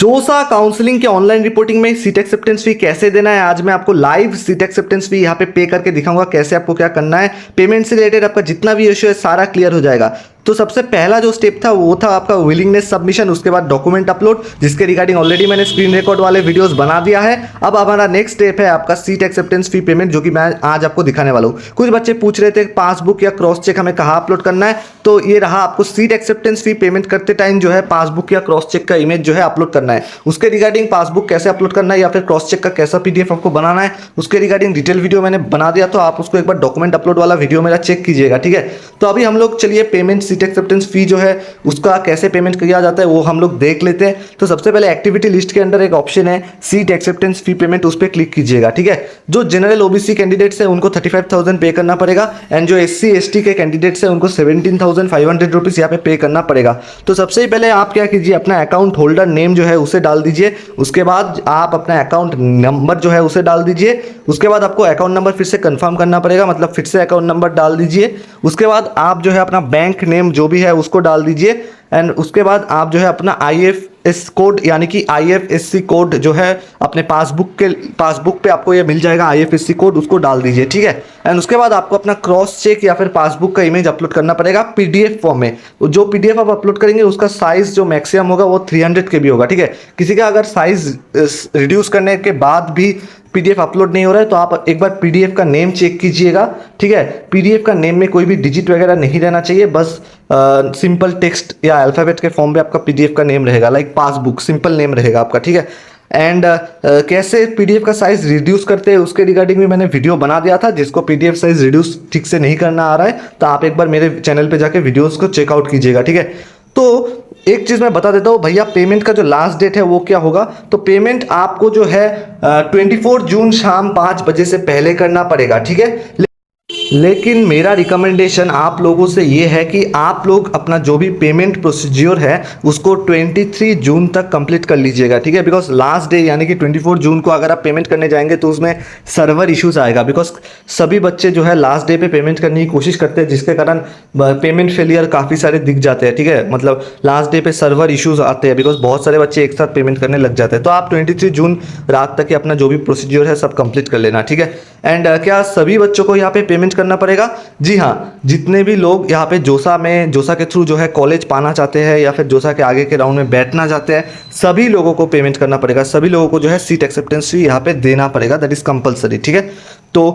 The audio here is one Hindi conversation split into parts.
जोसा काउंसलिंग के ऑनलाइन रिपोर्टिंग में सीट एक्सेप्टेंस फी कैसे देना है, आज मैं आपको लाइव सीट एक्सेप्टेंस फी यहाँ पे करके दिखाऊंगा कैसे आपको क्या करना है। पेमेंट से रिलेटेड आपका जितना भी इश्यू है सारा क्लियर हो जाएगा। तो सबसे पहला जो स्टेप था वो था आपका विलिंगनेस सबमिशन, उसके बाद डॉक्यूमेंट अपलोड, जिसके रिगार्डिंग ऑलरेडी मैंने स्क्रीन रिकॉर्ड वाले वीडियोस बना दिया है। अब हमारा नेक्स्ट स्टेप है आपका सीट एक्सेप्टेंस फी पेमेंट, जो कि मैं आज आपको दिखाने वाला हूँ। कुछ बच्चे पूछ रहे थे पासबुक या क्रॉस चेक हमें कहाँ अपलोड करना है, तो ये रहा आपको सीट एक्सेप्टेंस फी पेमेंट करते टाइम जो है पासबुक या क्रॉस चेक का इमेज जो है अपलोड करना है। उसके रिगार्डिंग पासबुक कैसे अपलोड करना है या फिर क्रॉस चेक का कैसा पीडीएफ आपको बनाना है, उसके रिगार्डिंग डिटेल वीडियो मैंने बना दिया, तो आप उसको एक बार डॉक्यूमेंट अपलोड वाला वीडियो मेरा चेक कीजिएगा, ठीक है। तो अभी हम लोग चलिए पेमेंट सीट एक्सेप्टेंस फी जो है उसका कैसे पेमेंट किया जाता है वो हम लोग देख लेते हैं। तो सबसे पहले एक्टिविटी लिस्ट के अंदर एक ऑप्शन है सीट एक्सेप्टेंस फी पेमेंट, उस पर क्लिक कीजिएगा, ठीक है। जो जनरल ओबीसी कैंडिडेट्स है उनको 35,000 पे करना पड़ेगा, एंड जो एससी एसटी के कैंडिडेट्स है उनको 17,500 रुपीज यहाँ पे करना पड़ेगा। तो सबसे पहले आप क्या कीजिए, अपना अकाउंट होल्डर नेम जो है उसे डाल दीजिए, उसके बाद आप अपना अकाउंट नंबर जो है उसे डाल दीजिए, उसके बाद आपको अकाउंट नंबर फिर से कंफर्म करना पड़ेगा, मतलब फिर से अकाउंट नंबर डाल दीजिए। उसके बाद आप जो है अपना बैंक नेम जो भी है उसको डाल दीजिए, एंड उसके बाद आप जो है अपना IFS कोड यानी कि IFSC कोड जो है अपने पासबुक पे आपको ये मिल जाएगा IFSC कोड, उसको डाल दीजिए, ठीक है। एंड उसके बाद आपको अपना क्रॉस चेक या फिर पासबुक का इमेज अपलोड करना पड़ेगा PDF फॉर्म में। जो PDF आप अपलोड करेंगे उसका साइज जो मैक्सिमम होगा वो 300 KB होगा, ठीक है। किसी का अगर साइज रिड्यूस करने के बाद भी PDF अपलोड नहीं हो रहा है तो आप एक बार PDF का नेम चेक कीजिएगा, ठीक है। PDF का नेम में कोई भी डिजिट वगैरह नहीं रहना चाहिए, बस सिंपल टेक्स्ट या अल्फाबेट के फॉर्म में आपका PDF का नेम रहेगा, लाइक पासबुक सिंपल नेम रहेगा आपका, ठीक है। एंड कैसे PDF का साइज रिड्यूस करते हैं उसके रिगार्डिंग भी मैंने वीडियो बना दिया था। जिसको PDF साइज रिड्यूस ठीक से नहीं करना आ रहा है तो आप एक बार मेरे चैनल पे जाके वीडियोस को चेकआउट कीजिएगा, ठीक है। तो एक चीज़ मैं बता देता हूँ भैया, पेमेंट का जो लास्ट डेट है वो क्या होगा। तो पेमेंट आपको जो है 24 जून शाम 5 बजे से पहले करना पड़ेगा, ठीक है। लेकिन मेरा रिकमेंडेशन आप लोगों से ये है कि आप लोग अपना जो भी पेमेंट प्रोसीज्योर है उसको 23 जून तक कंप्लीट कर लीजिएगा, ठीक है। बिकॉज लास्ट डे यानी कि 24 जून को अगर आप पेमेंट करने जाएंगे तो उसमें सर्वर इश्यूज आएगा, बिकॉज सभी बच्चे जो है लास्ट डे पे पेमेंट करने की कोशिश करते हैं, जिसके कारण पेमेंट फेलियर काफ़ी सारे दिख जाते हैं, ठीक है। मतलब लास्ट डे पे सर्वर इश्यूज आते हैं बिकॉज बहुत सारे बच्चे एक साथ पेमेंट करने लग जाते हैं। तो आप 23 जून रात तक ही अपना जो भी प्रोसीज्योर है सब कंप्लीट कर लेना, ठीक है। एंड क्या सभी बच्चों को यहाँ पे पेमेंट करना पड़ेगा? जी हाँ, जितने भी लोग यहाँ पे जोसा के थ्रू जो है कॉलेज पाना चाहते हैं या फिर जोसा के आगे के राउंड में बैठना चाहते हैं, सभी लोगों को पेमेंट करना पड़ेगा। सभी लोगों को जो है सीट एक्सेप्टेंस फी यहाँ पे देना पड़ेगा, दैट इज कंपलसरी, ठीक है। तो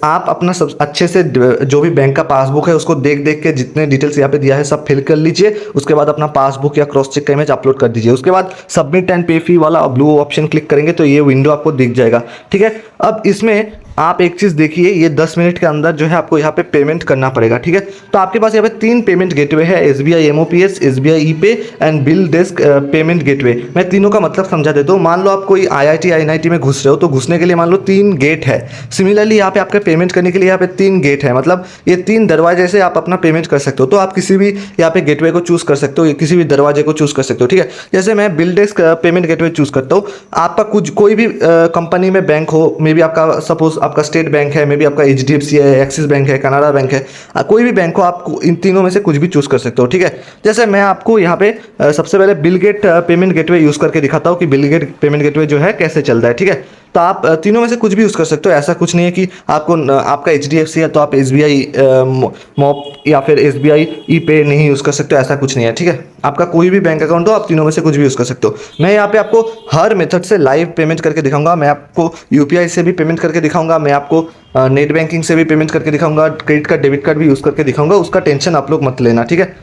आप अपना सब अच्छे से जो भी बैंक का पासबुक है उसको देख के जितने डिटेल्स यहाँ पे दिया है सब फिल कर लीजिए। उसके बाद अपना पासबुक या क्रॉस चेक का इमेज अपलोड कर दीजिए। उसके बाद सबमिट एंड पे फी वाला ब्लू ऑप्शन क्लिक करेंगे तो ये विंडो आपको दिख जाएगा, ठीक है। अब इसमें आप एक चीज़ देखिए, ये 10 मिनट के अंदर जो है आपको यहाँ पे पेमेंट करना पड़ेगा, ठीक है। तो आपके पास यहाँ पे 3 पेमेंट गेटवे है, SBI MOPS, SBI ePay and bill desk payment gateway. मैं तीनों का मतलब समझा देता हूँ। मान लो आप कोई IIT NIT में घुस रहे हो तो घुसने के लिए मान लो 3 गेट है। सिमिलरली यहाँ पे आपके पेमेंट करने के लिए यहाँ पे 3 गेट है, मतलब ये 3 दरवाजे से आप अपना पेमेंट कर सकते हो। तो आप किसी भी यहाँ पे गेटवे को चूज कर सकते हो, किसी भी दरवाजे को चूज कर सकते हो, ठीक है। जैसे मैं bill desk payment gateway choose करता हूँ। आपका कोई भी कंपनी में बैंक हो, मे बी आपका सपोज आपका स्टेट बैंक है, मे बी आपका HDFC है, एक्सिस बैंक है, कनाडा बैंक है, कोई भी बैंक हो, आप इन तीनों में से कुछ भी चूज कर सकते हो, ठीक है। जैसे मैं आपको यहाँ पे सबसे पहले bill gate payment gateway use करके दिखाता हूँ कि बिल गेट पेमेंट गेटवे जो है कैसे चलता है, ठीक है। तो आप तीनों में से कुछ भी यूज़ कर सकते हो, ऐसा कुछ नहीं है कि आपका HDFC है तो आप SBI मॉप या फिर SBI ePay नहीं यूज़ कर सकते हो, ऐसा कुछ नहीं है, ठीक है। आपका कोई भी बैंक अकाउंट हो आप तीनों में से कुछ भी यूज़ कर सकते हो। मैं यहाँ पे आपको हर मेथड से लाइव पेमेंट करके दिखाऊंगा। मैं आपको UPI से भी पेमेंट करके दिखाऊंगा, मैं आपको नेट बैंकिंग से भी पेमेंट करके दिखाऊंगा, क्रेडिट कार्ड डेबिट कार्ड भी यूज़ करके दिखाऊंगा, उसका टेंशन आप लोग मत लेना, ठीक है।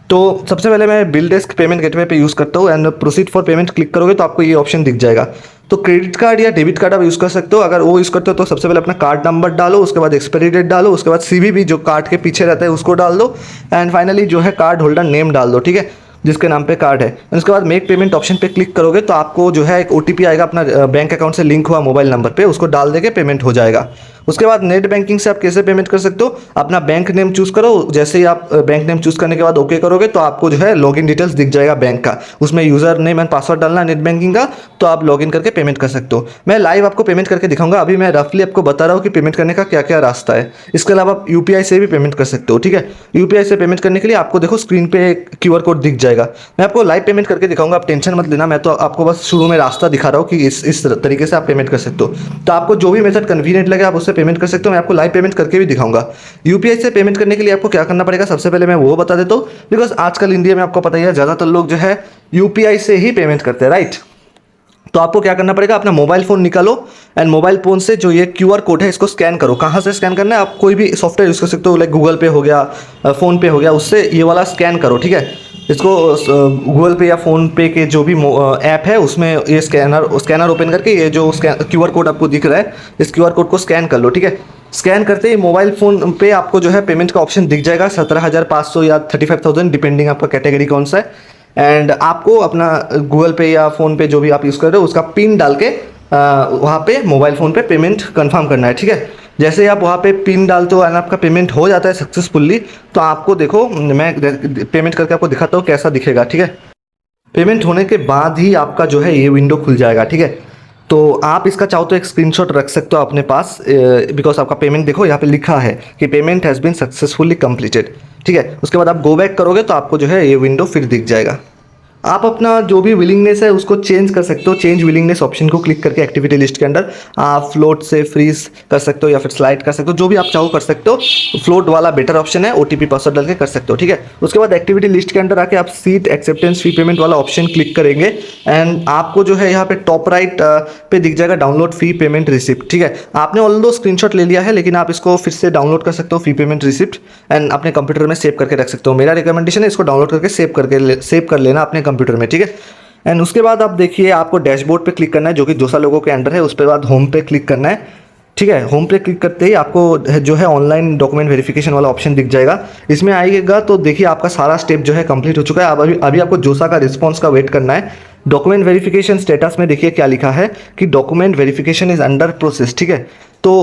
तो सबसे पहले मैं बिल डेस्क पेमेंट गेटवे पे यूज़ करता हूँ and proceed for payment click करोगे तो आपको ये ऑप्शन दिख जाएगा। तो क्रेडिट कार्ड या डेबिट कार्ड आप यूज़ कर सकते हो। अगर वो यूज़ करते हो तो सबसे पहले अपना कार्ड नंबर डालो, उसके बाद एक्सपायरी डेट डालो, उसके बाद CVV जो कार्ड के पीछे रहता है उसको डाल दो, एंड फाइनली जो है कार्ड होल्डर नेम डाल दो, ठीक है, जिसके नाम पे कार्ड है। उसके बाद मेक पेमेंट ऑप्शन पे क्लिक करोगे तो आपको जो है एक OTP आएगा अपना बैंक अकाउंट से लिंक हुआ मोबाइल नंबर पे, उसको डाल देके पेमेंट हो जाएगा। उसके बाद नेट बैंकिंग से आप कैसे पेमेंट कर सकते हो, अपना बैंक नेम चूज करो। जैसे ही आप बैंक नेम चूज करने के बाद ओके करोगे तो आपको जो है लॉगिन डिटेल्स दिख जाएगा बैंक का, उसमें यूजर नेम एंड पासवर्ड डालना नेट बैंकिंग का, तो आप लॉगिन करके पेमेंट कर सकते हो। मैं लाइव आपको पेमेंट करके दिखाऊंगा। अभी मैं रफली आपको बता रहा हूँ कि पेमेंट करने का क्या क्या रास्ता है। इसके अलावा आप यूपीआई से भी पेमेंट कर सकते हो, ठीक है। यूपीआई से पेमेंट करने के लिए आपको देखो स्क्रीन पे क्यूआर कोड दिख जाएगा। मैं आपको लाइव पेमेंट करके दिखाऊंगा, आप टेंशन मत लेना। मैं तो आपको बस शुरू में रास्ता दिखा रहा हूँ कि इस तरीके से आप पेमेंट कर सकते हो। तो आपको जो भी मेथड कन्वीनियंट लगे आप उससे पेमेंट कर सकते हो। मैं आपको लाइव पेमेंट करके भी दिखाऊंगा। यूपीआई से पेमेंट करने के लिए आपको क्या करना पड़ेगा, सबसे पहले मैं वो बता देता हूँ। बिकॉज आजकल इंडिया में आपको पता ही है ज़्यादातर लोग जो है यूपीआई से ही पेमेंट करते हैं, राइट। तो आपको क्या करना पड़ेगा, अपना मोबाइल फ़ोन निकालो एंड मोबाइल फ़ोन से जो ये क्यूआर कोड है इसको स्कैन करो। कहाँ से स्कैन करना है, आप कोई भी सॉफ्टवेयर यूज़ कर सकते हो, लाइक गूगल पे हो गया, फ़ोन पे हो गया, उससे ये वाला स्कैन करो, ठीक है। इसको गूगल पे या फ़ोन पे के जो भी ऐप है उसमें ये स्कैनर ओपन करके ये जो क्यूआर कोड आपको दिख रहा है इस क्यूआर कोड को स्कैन कर लो, ठीक है। स्कैन करते ही मोबाइल फ़ोन पे आपको जो है पेमेंट का ऑप्शन दिख जाएगा, 17,500 या 35,000 डिपेंडिंग आपका कैटेगरी कौन सा है। एंड आपको अपना गूगल पे या फ़ोन पे जो भी आप यूज़ कर रहे हो उसका पिन डाल के वहाँ पे मोबाइल फ़ोन पे पेमेंट कंफर्म करना है, ठीक है। जैसे ही आप वहाँ पे पिन डालते हो एंड आपका पेमेंट हो जाता है सक्सेसफुली, तो आपको देखो मैं पेमेंट करके आपको दिखाता हूँ कैसा दिखेगा, ठीक है। पेमेंट होने के बाद ही आपका जो है ये विंडो खुल जाएगा, ठीक है। तो आप इसका चाहो तो एक स्क्रीनशॉट रख सकते हो अपने पास, बिकॉज आपका पेमेंट देखो यहाँ पे लिखा है कि payment has been successfully completed, ठीक है। उसके बाद आप गो बैक करोगे तो आपको जो है ये विंडो फिर दिख जाएगा। आप अपना जो भी विलिंगनेस है उसको चेंज कर सकते हो। चेंज विलिंगनेस ऑप्शन को क्लिक करके एक्टिविटी लिस्ट के अंदर आप फ्लोट से फ्रीज कर सकते हो या फिर स्लाइड कर सकते हो, जो भी आप चाहो कर सकते हो। फ्लोट वाला बेटर ऑप्शन है, ओटीपी पासवर्ड डाल के कर सकते हो, ठीक है। उसके बाद एक्टिविटी लिस्ट के अंदर आके आप सीट एक्सेप्टेंस फी पेमेंट वाला ऑप्शन क्लिक करेंगे एंड आपको जो है यहाँ पे टॉप राइट पे दिख जाएगा डाउनलोड फी पेमेंट रिसिप्ट, ठीक है। आपने ऑल्दो स्क्रीनशॉट ले लिया है लेकिन आप इसको फिर से डाउनलोड कर सकते हो फी पेमेंट रिसिप्ट एंड अपने कंप्यूटर में सेव करके रख सकते हो। मेरा रिकमेंडेशन है इसको डाउनलोड करके सेव कर लेना अपने कंप्यूटर में, ठीक है। एंड उसके बाद आप देखिए आपको डैशबोर्ड पे क्लिक करना है जो कि जोसा लोगों के अंडर है। उसके बाद होम पे क्लिक करना है, ठीक है। होम पे क्लिक करते ही आपको जो है ऑनलाइन डॉक्यूमेंट वेरिफिकेशन वाला ऑप्शन दिख जाएगा। इसमें आएगा तो देखिए आपका सारा स्टेप जो है कंप्लीट हो चुका है। अब अभी आपको जोसा का रिस्पॉन्स का वेट करना है। डॉक्यूमेंट वेरिफिकेशन स्टेटस में देखिए क्या लिखा है कि document verification is under process, ठीक है। तो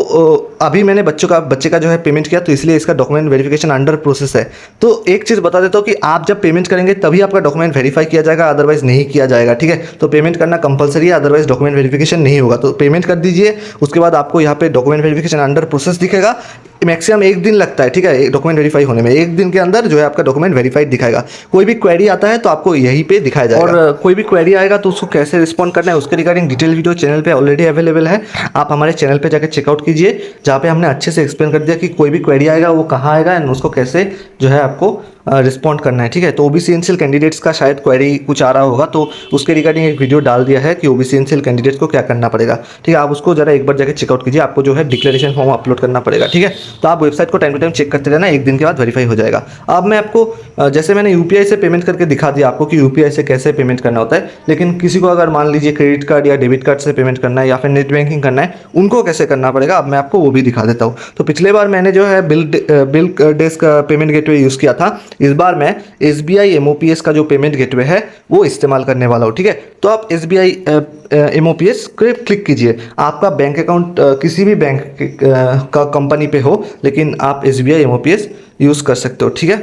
अभी मैंने बच्चे का जो है पेमेंट किया तो इसलिए इसका डॉक्यूमेंट वेरिफिकेशन अंडर प्रोसेस है। तो एक चीज़ बता देता हूँ कि आप जब पेमेंट करेंगे तभी आपका डॉक्यूमेंट वेरीफाई किया जाएगा, अदरवाइज नहीं किया जाएगा, ठीक है। तो पेमेंट करना कंपलसरी है, अदरवाइज डॉक्यूमेंट वेरिफिकेशन नहीं होगा। तो पेमेंट कर दीजिए, उसके बाद आपको यहाँ पे डॉक्यूमेंट वेरिफिकेशन अंडर प्रोसेस दिखेगा। मैक्सिमम 1 दिन लगता है, ठीक है, डॉक्यूमेंट वेरीफाई होने में। 1 दिन के अंदर जो है आपका डॉक्यूमेंट वेरीफाइड दिखाएगा। कोई भी क्वेरी आता है तो आपको यहीं पे दिखाया जाएगा, और कोई भी क्वेरी आएगा तो उसको कैसे रिस्पॉन्ड करना है उसके रिगार्डिंग डिटेल वीडियो चैनल पे ऑलरेडी अवेलेबल है। आप हमारे चैनल पे जाकर चेकआउट कीजिए, जहाँ पे हमने अच्छे से एक्सप्लेन कर दिया कि कोई भी क्वेरी आएगा वो कहाँ आएगा एंड उसको कैसे जो है आपको रिस्पॉन्ड करना है, ठीक है। तो ओबीसी एनसीएल कैंडिडेट्स का शायद क्वेरी कुछ आ रहा होगा तो उसके रिगार्डिंग एक वीडियो डाल दिया है कि ओबीसी एनसीएल कैंडिडेट्स को क्या करना पड़ेगा, ठीक है। आप उसको जरा एक बार जाकर चेकआउट कीजिए। आपको जो है डिक्लेरेशन फॉर्म अपलोड करना पड़ेगा, ठीक है। तो आप वेबसाइट को टाइम टू टाइम चेक करते रहना, 1 दिन के बाद वेरीफाई हो जाएगा। अब मैं आपको जैसे मैंने यूपीआई से पेमेंट करके दिखा दिया आपको कि यूपीआई से कैसे पेमेंट करना होता है, लेकिन किसी को अगर मान लीजिए क्रेडिट कार्ड या डेबिट कार्ड से पेमेंट करना है या फिर नेट बैंकिंग करना है, उनको कैसे करना पड़ेगा अब मैं आपको वो भी दिखा देता हूँ। तो पिछले बार मैंने जो है bill desk payment gateway use किया था। इस बार मैं SBI MOPS का जो पेमेंट गेटवे है वो इस्तेमाल करने वाला हूँ, ठीक है। तो आप SBI MOPS को क्लिक कीजिए। आपका बैंक अकाउंट किसी भी बैंक का कंपनी पे हो, लेकिन आप SBI MOPS यूज़ कर सकते हो, ठीक है।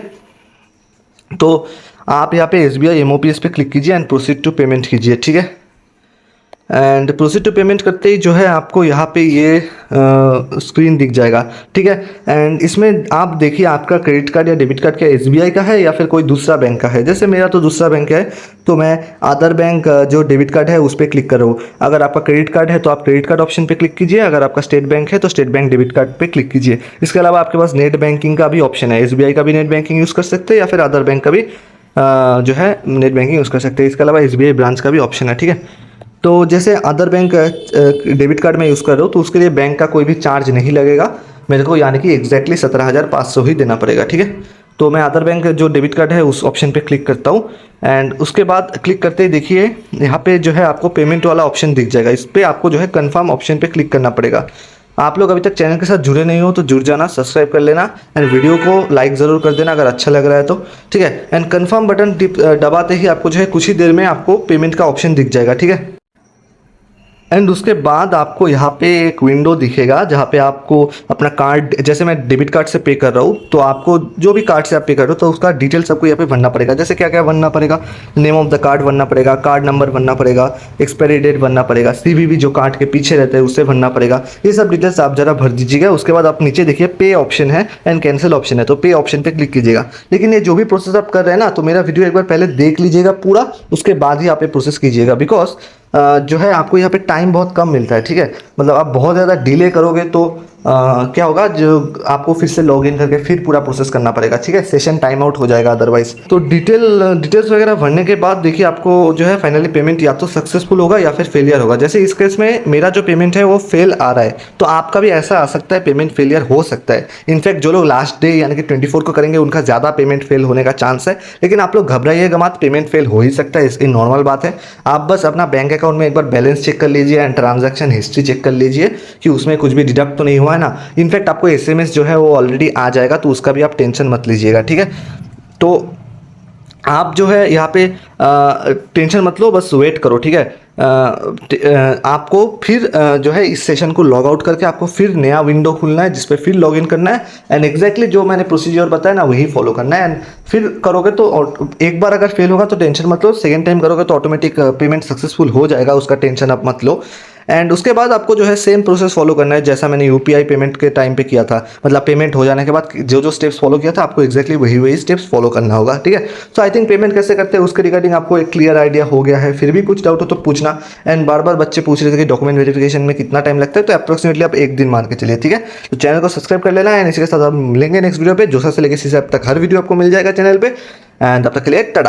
तो आप यहाँ पे SBI MOPS पे क्लिक कीजिए एंड प्रोसीड टू पेमेंट कीजिए, ठीक है। एंड प्रोसीड टू पेमेंट करते ही जो है आपको यहाँ पे ये स्क्रीन दिख जाएगा, ठीक है। एंड इसमें आप देखिए आपका क्रेडिट कार्ड या डेबिट कार्ड क्या SBI का है या फिर कोई दूसरा बैंक का है। जैसे मेरा तो दूसरा बैंक है तो मैं अदर बैंक जो डेबिट कार्ड है उस पर क्लिक कर रहा हूँ। अगर आपका क्रेडिट कार्ड है तो आप क्रेडिट कार्ड ऑप्शन पे क्लिक कीजिए, अगर आपका स्टेट बैंक है तो स्टेट बैंक डेबिट कार्ड पे क्लिक कीजिए। इसके अलावा आपके पास नेट बैंकिंग का भी ऑप्शन है, SBI का भी नेट बैंकिंग यूज़ कर सकते हैं या फिर अदर बैंक का भी जो है नेट बैंकिंग यूज़ कर सकते हैं। इसके अलावा SBI ब्रांच का भी ऑप्शन है, ठीक है। तो जैसे अदर बैंक डेबिट कार्ड में यूज़ कर रहे हो तो उसके लिए बैंक का कोई भी चार्ज नहीं लगेगा मेरे को, यानी कि एग्जैक्टली 17,500 ही देना पड़ेगा, ठीक है। तो मैं अदर बैंक जो डेबिट कार्ड है उस ऑप्शन पे क्लिक करता हूँ एंड उसके बाद क्लिक करते ही देखिए यहाँ पे जो है आपको पेमेंट वाला ऑप्शन दिख जाएगा। इस पर आपको जो है कन्फर्म ऑप्शन पे क्लिक करना पड़ेगा। आप लोग अभी तक चैनल के साथ जुड़े नहीं हो तो जुड़ जाना, सब्सक्राइब कर लेना एंड वीडियो को लाइक ज़रूर कर देना अगर अच्छा लग रहा है तो, ठीक है। एंड कन्फर्म बटन दबाते ही आपको जो है कुछ ही देर में आपको पेमेंट का ऑप्शन दिख जाएगा, ठीक है। एंड उसके बाद आपको यहाँ पे एक विंडो दिखेगा जहाँ पे आपको अपना कार्ड, जैसे मैं डेबिट कार्ड से पे कर रहा हूँ तो आपको जो भी कार्ड से आप पे कर रहे हो तो उसका डिटेल सबको यहाँ पे भरना पड़ेगा। जैसे क्या क्या भरना पड़ेगा, नेम ऑफ द कार्ड भरना पड़ेगा, कार्ड नंबर भरना पड़ेगा, एक्सपायरी डेट भरना पड़ेगा, CVV जो कार्ड के पीछे रहता है उससे भरना पड़ेगा। ये सब डिटेल्स आप जरा भर दीजिएगा। उसके बाद आप नीचे देखिए पे ऑप्शन है एंड कैंसिल ऑप्शन है, तो पे ऑप्शन पे क्लिक कीजिएगा। लेकिन ये जो भी प्रोसेस आप कर रहे हैं ना, तो मेरा वीडियो एक बार पहले देख लीजिएगा पूरा, उसके बाद ही आप ये प्रोसेस कीजिएगा। बिकॉज जो है आपको यहाँ पे टाइम बहुत कम मिलता है, ठीक है। मतलब आप बहुत ज़्यादा डिले करोगे तो क्या होगा, जो आपको फिर से लॉगिन करके फिर पूरा प्रोसेस करना पड़ेगा, ठीक है। सेशन टाइम आउट हो जाएगा अदरवाइज। तो डिटेल्स वगैरह भरने के बाद देखिए आपको जो है फाइनली पेमेंट या तो सक्सेसफुल होगा या फिर फेलियर होगा। जैसे इस केस में मेरा जो पेमेंट है वो फेल आ रहा है, तो आपका भी ऐसा आ सकता है, पेमेंट फेलियर हो सकता है। इनफैक्ट जो लोग लास्ट डे यानी कि 24 को करेंगे उनका ज़्यादा पेमेंट फेल होने का चांस है। लेकिन आप लोग घबराइएगा मत, पेमेंट फेल हो ही सकता है, ये नॉर्मल बात है। आप बस अपना बैंक अकाउंट में एक बार बैलेंस चेक कर लीजिए एंड ट्रांजैक्शन हिस्ट्री चेक कर लीजिए कि उसमें कुछ भी डिडक्ट तो नहीं हुआ है ना। इनफैक्ट आपको SMS जो है वो ऑलरेडी आ जाएगा, तो उसका भी आप टेंशन मत लीजिएगा, ठीक है। तो आप जो है यहाँ पे टेंशन मत लो, बस वेट करो, ठीक है। आपको फिर जो है इस सेशन को लॉग आउट करके आपको फिर नया विंडो खुलना है जिस पे फिर लॉगिन करना है एंड एग्जैक्टली जो मैंने प्रोसीजर बताया ना वही फॉलो करना है। एंड फिर करोगे तो एक बार अगर फेल होगा तो टेंशन मत लो, सेकेंड टाइम करोगे तो ऑटोमेटिक पेमेंट सक्सेसफुल हो जाएगा, उसका टेंशन आप मत लो। एंड उसके बाद आपको जो है सेम प्रोसेस फॉलो करना है जैसा मैंने UPI पेमेंट के टाइम पे किया था। मतलब पेमेंट हो जाने के बाद जो जो स्टेप्स फॉलो किया था आपको एग्जैक्टली वही स्टेप्स फॉलो करना होगा, ठीक है। सो आई थिंक पेमेंट कैसे करते हैं उसके रिगार्डिंग आपको एक क्लियर आइडिया हो गया है। फिर भी कुछ डाउट हो तो पूछना। एंड बार बार बच्चे पूछ रहे थे कि डॉक्यूमेंट वेरिफिकेशन में कितना टाइम लगता है, तो अप्रोक्सीमेटली आप 1 दिन मान के चलिए, ठीक है। तो चैनल को सब्सक्राइब कर लेना। एंड इसी के साथ आप मिलेंगे नेक्स्ट वीडियो पे, जो से लेकर सी से अब तक हर वीडियो आपको मिल जाएगा चैनल पे। एंड तब तक के लिए टाटा।